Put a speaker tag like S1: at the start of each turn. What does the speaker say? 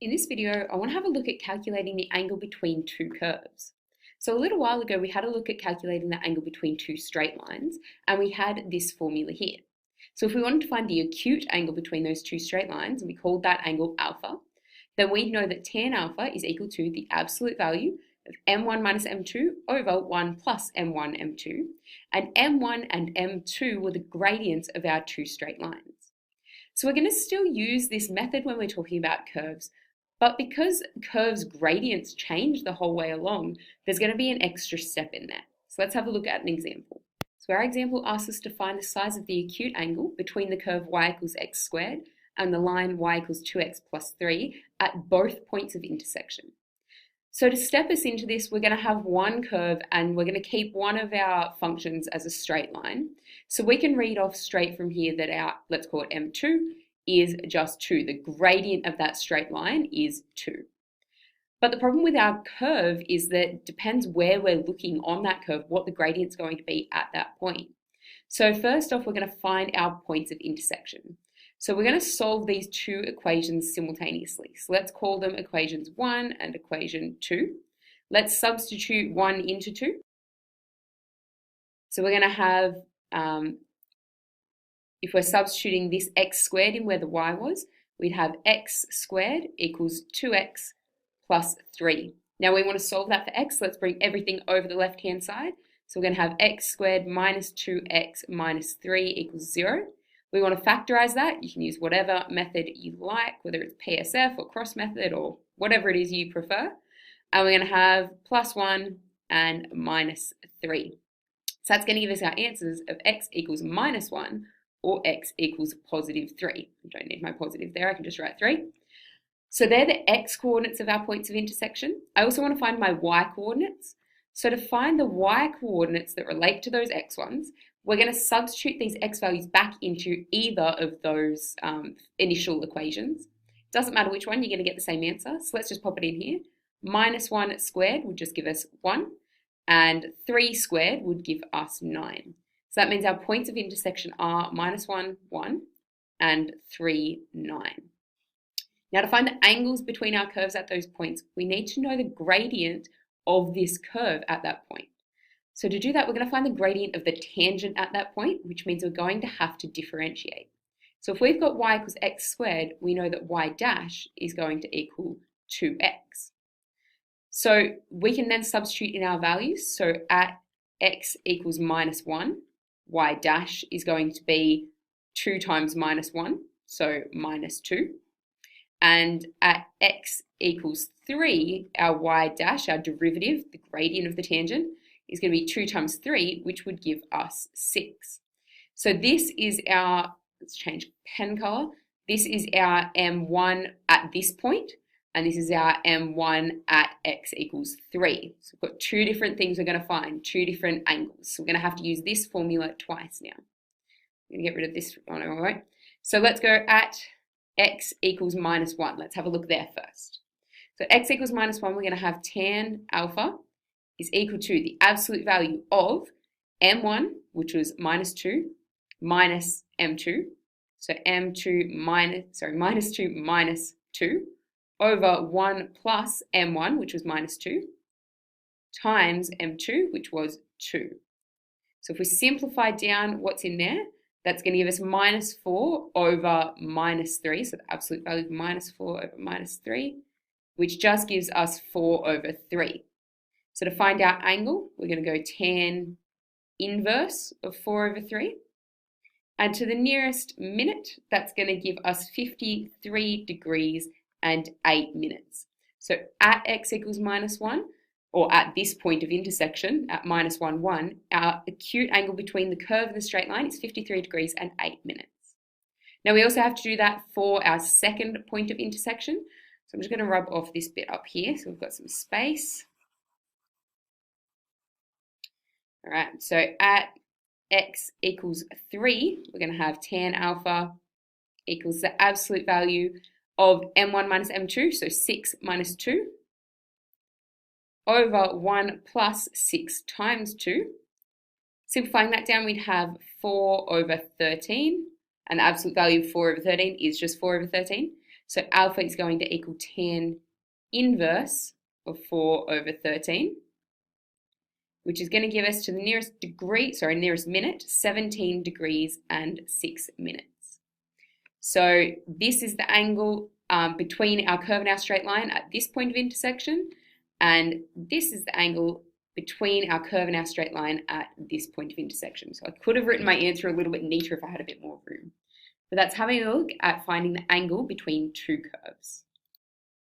S1: In this video, I want to have a look at calculating the angle between two curves. So a little while ago, we had a look at calculating the angle between two straight lines, and we had this formula here. So if we wanted to find the acute angle between those two straight lines, and we called that angle alpha, then we'd know that tan alpha is equal to the absolute value of m1 minus m2 over 1 plus m1 m2, and m1 and m2 were the gradients of our two straight lines. So we're going to still use this method when we're talking about curves, but because curves' gradients change the whole way along, there's going to be an extra step in there. So let's have a look at an example. So our example asks us to find the size of the acute angle between the curve y equals x squared and the line y equals 2x plus 3 at both points of intersection. So to step us into this, we're going to have one curve and we're going to keep one of our functions as a straight line. So we can read off straight from here that our, let's call it m2, is just 2. The gradient of that straight line is 2. But the problem with our curve is that it depends where we're looking on that curve, what the gradient's going to be at that point. So first off, we're going to find our points of intersection. So we're going to solve these two equations simultaneously. So let's call them equations 1 and equation 2. Let's substitute 1 into 2. So we're going to have, if we're substituting this x squared in where the y was, we'd have x squared equals 2x plus 3. Now we want to solve that for x, so let's bring everything over the left-hand side. So we're going to have x squared minus 2x minus 3 equals 0. We want to factorize that. You can use whatever method you like, whether it's PSF or cross method or whatever it is you prefer. And we're going to have plus 1 and minus 3. So that's going to give us our answers of x equals minus 1 or x equals positive 3. I don't need my positive there, I can just write 3. So they're the x coordinates of our points of intersection. I also want to find my y coordinates. So to find the y coordinates that relate to those x ones, we're going to substitute these x values back into either of those initial equations. Doesn't matter which one, you're going to get the same answer. So let's just pop it in here. Minus 1 squared would just give us 1, and 3 squared would give us 9. So that means our points of intersection are minus 1, 1, and 3, 9. Now to find the angles between our curves at those points, we need to know the gradient of this curve at that point. So to do that, we're going to find the gradient of the tangent at that point, which means we're going to have to differentiate. So if we've got y equals x squared, we know that y dash is going to equal 2x. So we can then substitute in our values. So at x equals minus 1, y dash is going to be 2 times minus 1, so minus 2. And at x equals 3, our y dash, our derivative, the gradient of the tangent, is going to be 2 times 3, which would give us 6. So this is our, let's change pen color, this is our m1 at this point, and this is our m1 at x equals 3. So we've got two different things we're going to find, two different angles. So we're going to have to use this formula twice now. I'm going to get rid of this, oh no, I won't. So let's go at x equals minus 1. Let's have a look there first. So x equals minus 1, we're going to have tan alpha is equal to the absolute value of m1, which was minus 2, minus m2. So m2 minus 2 minus 2 over 1 plus m1, which was minus 2, times m2, which was 2. So if we simplify down what's in there, that's going to give us minus 4 over minus 3, so the absolute value of minus 4 over minus 3, which just gives us 4 over 3. So to find our angle, we're going to go tan inverse of 4 over 3. And to the nearest minute, that's going to give us 53 degrees and 8 minutes. So at x equals minus 1, or at this point of intersection, at minus 1, 1, our acute angle between the curve and the straight line is 53 degrees and 8 minutes. Now we also have to do that for our second point of intersection. So I'm just going to rub off this bit up here so we've got some space. All right, so at x equals 3, we're going to have tan alpha equals the absolute value of m1 minus m2, so 6 minus 2, over 1 plus 6 times 2. Simplifying that down, we'd have 4 over 13, and the absolute value of 4 over 13 is just 4 over 13. So alpha is going to equal tan inverse of 4 over 13, which is going to give us to the nearest minute, 17 degrees and 6 minutes. So this is the angle between our curve and our straight line at this point of intersection, and this is the angle between our curve and our straight line at this point of intersection. So I could have written my answer a little bit neater if I had a bit more room. But that's having a look at finding the angle between two curves.